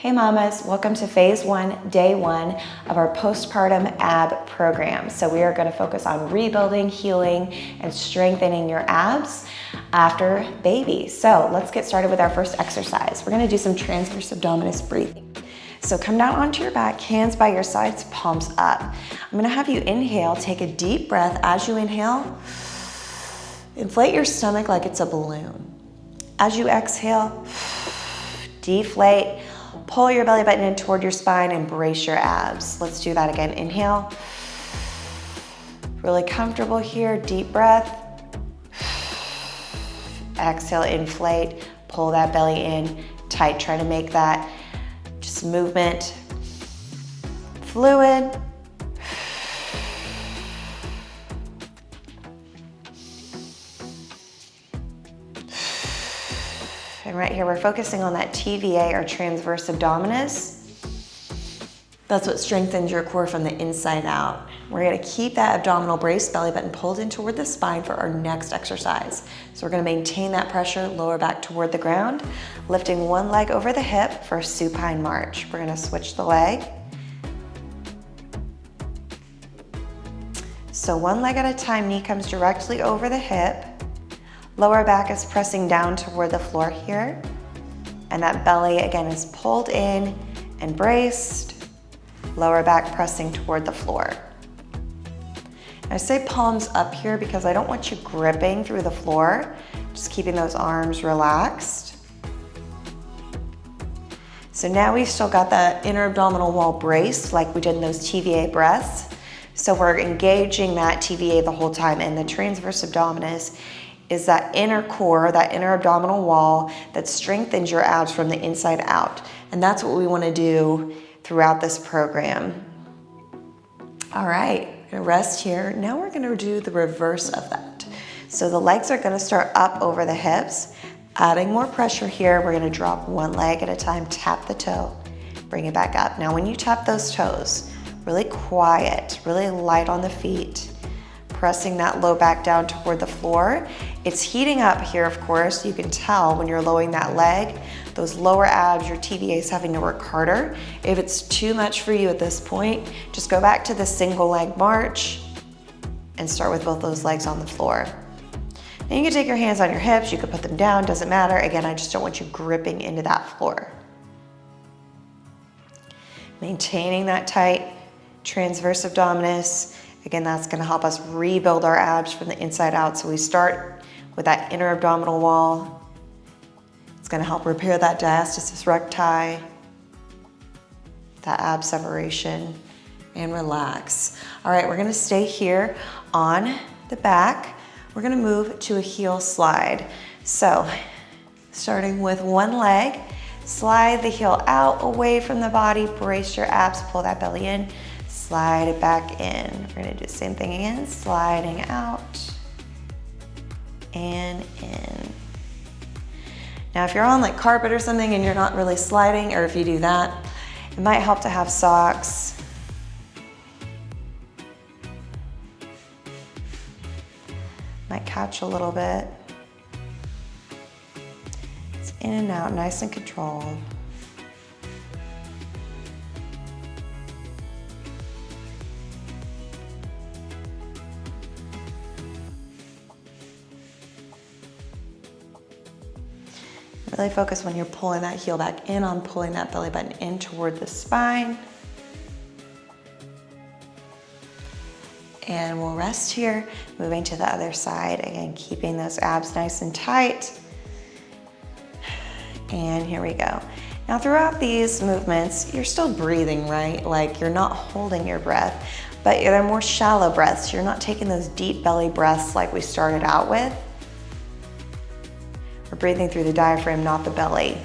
Hey mamas, welcome to phase 1, day 1 of our postpartum ab program. So we are going to focus on rebuilding, healing, and strengthening your abs after baby. So let's get started with our first exercise. We're going to do some transverse abdominis breathing. So come down onto your back, hands by your sides, palms up. I'm going to have you inhale, take a deep breath. As you inhale, inflate your stomach like it's a balloon. As you exhale, deflate. Pull your belly button in toward your spine and brace your abs. Let's do that again. Inhale. Really comfortable here. Deep breath. Exhale, inflate. Pull that belly in tight. Try to make that just movement fluid. And right here, we're focusing on that TVA or transverse abdominis. That's what strengthens your core from the inside out. We're gonna keep that abdominal brace, belly button pulled in toward the spine for our next exercise. So we're gonna maintain that pressure, lower back toward the ground, lifting one leg over the hip for a supine march. We're gonna switch the leg. So one leg at a time, knee comes directly over the hip. Lower back is pressing down toward the floor here. And that belly, again, is pulled in and braced. Lower back pressing toward the floor. I say palms up here because I don't want you gripping through the floor, just keeping those arms relaxed. So now we've still got the inner abdominal wall braced like we did in those TVA breaths. So we're engaging that TVA the whole time, and the transverse abdominis is that inner core, that inner abdominal wall that strengthens your abs from the inside out. And that's what we want to do throughout this program. All right, I'm gonna rest here. Now we're gonna do the reverse of that. So the legs are gonna start up over the hips, adding more pressure here. We're gonna drop one leg at a time, tap the toe, bring it back up. Now when you tap those toes, really quiet, really light on the feet, pressing that low back down toward the floor. It's heating up here, of course. You can tell when you're lowering that leg, those lower abs, your TVA is having to work harder. If it's too much for you at this point, just go back to the single leg march and start with both those legs on the floor. Now you can take your hands on your hips, you can put them down, doesn't matter. Again, I just don't want you gripping into that floor. Maintaining that tight transverse abdominis. Again, that's gonna help us rebuild our abs from the inside out. So we start with that inner abdominal wall. It's gonna help repair that diastasis recti, that ab separation, and relax. All right, we're gonna stay here on the back. We're gonna move to a heel slide. So, starting with one leg, slide the heel out away from the body, brace your abs, pull that belly in, slide it back in. We're gonna do the same thing again, sliding out and in. Now, if you're on like carpet or something and you're not really sliding, or if you do that, it might help to have socks. Might catch a little bit. It's in and out, nice and controlled. Really focus when you're pulling that heel back in on pulling that belly button in toward the spine. And we'll rest here, moving to the other side. Again, keeping those abs nice and tight. And here we go. Now throughout these movements, you're still breathing, right? Like you're not holding your breath, but they're more shallow breaths. You're not taking those deep belly breaths like we started out with. We're breathing through the diaphragm, not the belly.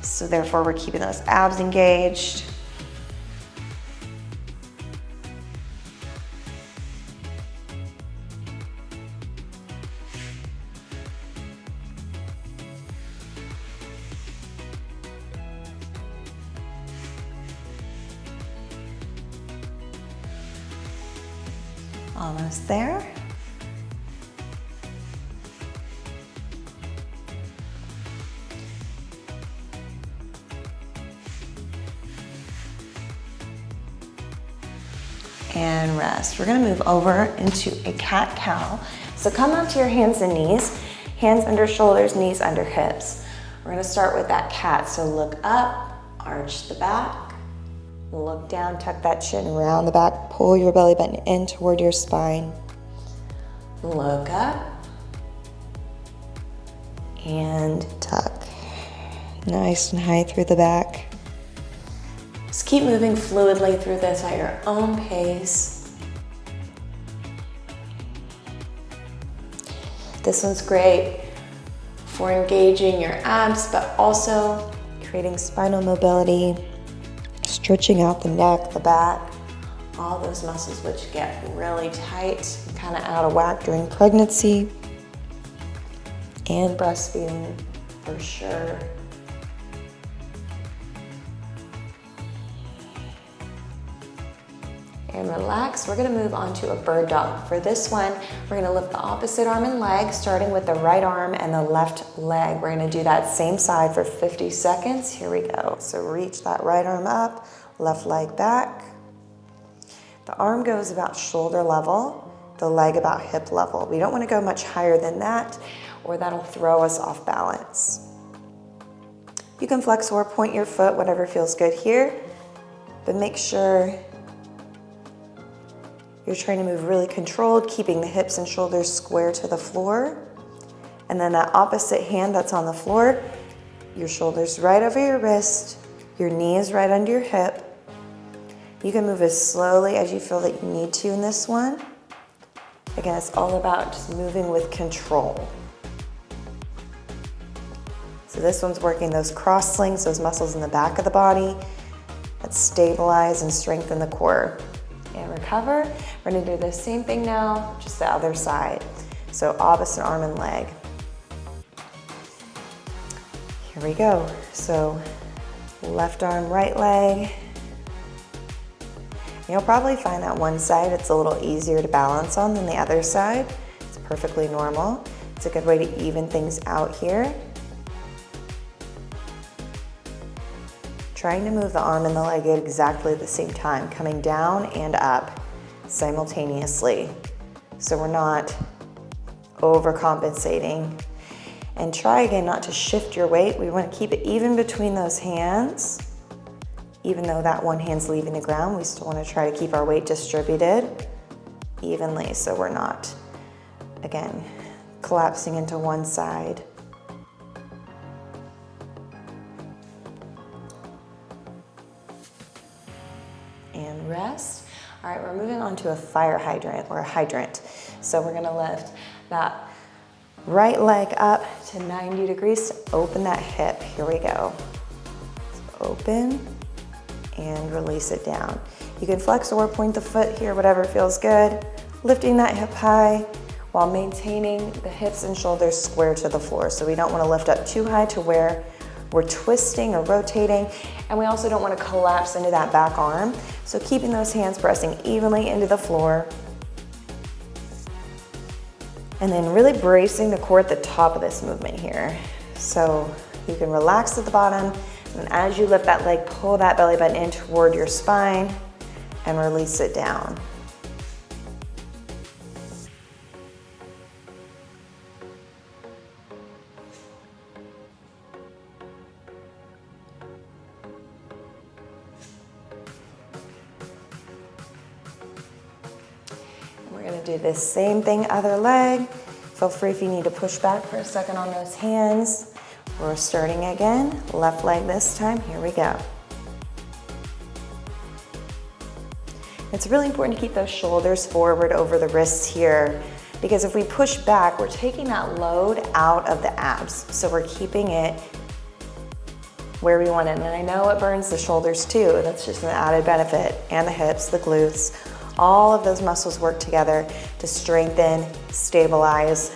So therefore, we're keeping those abs engaged. Almost there. and rest. We're gonna move over into a cat-cow. So come onto your hands and knees, hands under shoulders, knees under hips. We're gonna start with that cat. So look up, arch the back, look down, tuck that chin, round the back, pull your belly button in toward your spine. Look up and tuck. Nice and high through the back. Just keep moving fluidly through this at your own pace. This one's great for engaging your abs, but also creating spinal mobility, stretching out the neck, the back, all those muscles which get really tight, kind of out of whack during pregnancy and breastfeeding for sure. And relax. We're gonna move on to a bird dog. For this one, we're gonna lift the opposite arm and leg, starting with the right arm and the left leg. We're gonna do that same side for 50 seconds. Here we go. So reach that right arm up, left leg back. The arm goes about shoulder level, the leg about hip level. We don't wanna go much higher than that, or that'll throw us off balance. You can flex or point your foot, whatever feels good here, but make sure you're trying to move really controlled, keeping the hips and shoulders square to the floor. And then that opposite hand that's on the floor, your shoulders right over your wrist, your knee is right under your hip. You can move as slowly as you feel that you need to in this one. Again, it's all about just moving with control. So this one's working those cross slings, those muscles in the back of the body that stabilize and strengthen the core. And recover. We're gonna do the same thing now, just the other side. So opposite arm and leg. Here we go. So left arm, right leg. You'll probably find that one side it's a little easier to balance on than the other side. It's perfectly normal. It's a good way to even things out here. Trying to move the arm and the leg at exactly the same time, coming down and up simultaneously. So we're not overcompensating. And try again not to shift your weight. We want to keep it even between those hands. Even though that one hand's leaving the ground, we still want to try to keep our weight distributed evenly so we're not, again, collapsing into one side. And rest. All right, we're moving on to a fire hydrant or a hydrant. So we're gonna lift that right leg up to 90 degrees to open that hip. Here we go. So open and release it down. You can flex or point the foot here, whatever feels good. Lifting that hip high while maintaining the hips and shoulders square to the floor. So we don't wanna lift up too high to where we're twisting or rotating, and we also don't want to collapse into that back arm. So keeping those hands pressing evenly into the floor. And then really bracing the core at the top of this movement here. So you can relax at the bottom, and as you lift that leg, pull that belly button in toward your spine and release it down. We're gonna do this same thing, other leg. Feel free if you need to push back for a second on those hands. We're starting again, left leg this time, here we go. It's really important to keep those shoulders forward over the wrists here, because if we push back, we're taking that load out of the abs. So we're keeping it where we want it. And I know it burns the shoulders too, that's just an added benefit, and the hips, the glutes. All of those muscles work together to strengthen, stabilize,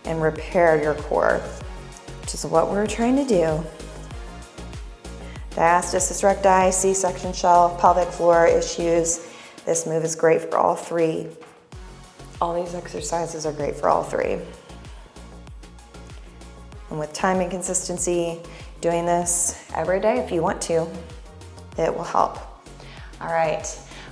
and repair your core, which is what we're trying to do. Diastasis recti, C-section shelf, pelvic floor issues. This move is great for all three. All these exercises are great for all three. And with time and consistency, doing this every day if you want to, it will help. All right.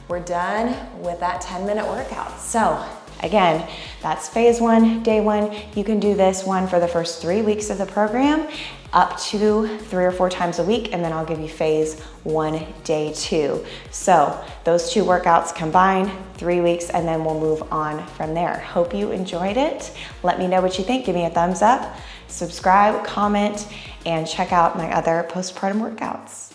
we're done with that 10-minute workout. So again, that's phase 1, day 1. You can do this one for the first 3 weeks of the program, up to 3 or 4 times a week, and then I'll give you phase 1, day 2. So those 2 workouts combined, 3 weeks, and then we'll move on from there. Hope you enjoyed it. Let me know what you think. Give me a thumbs up, subscribe, comment, and check out my other postpartum workouts.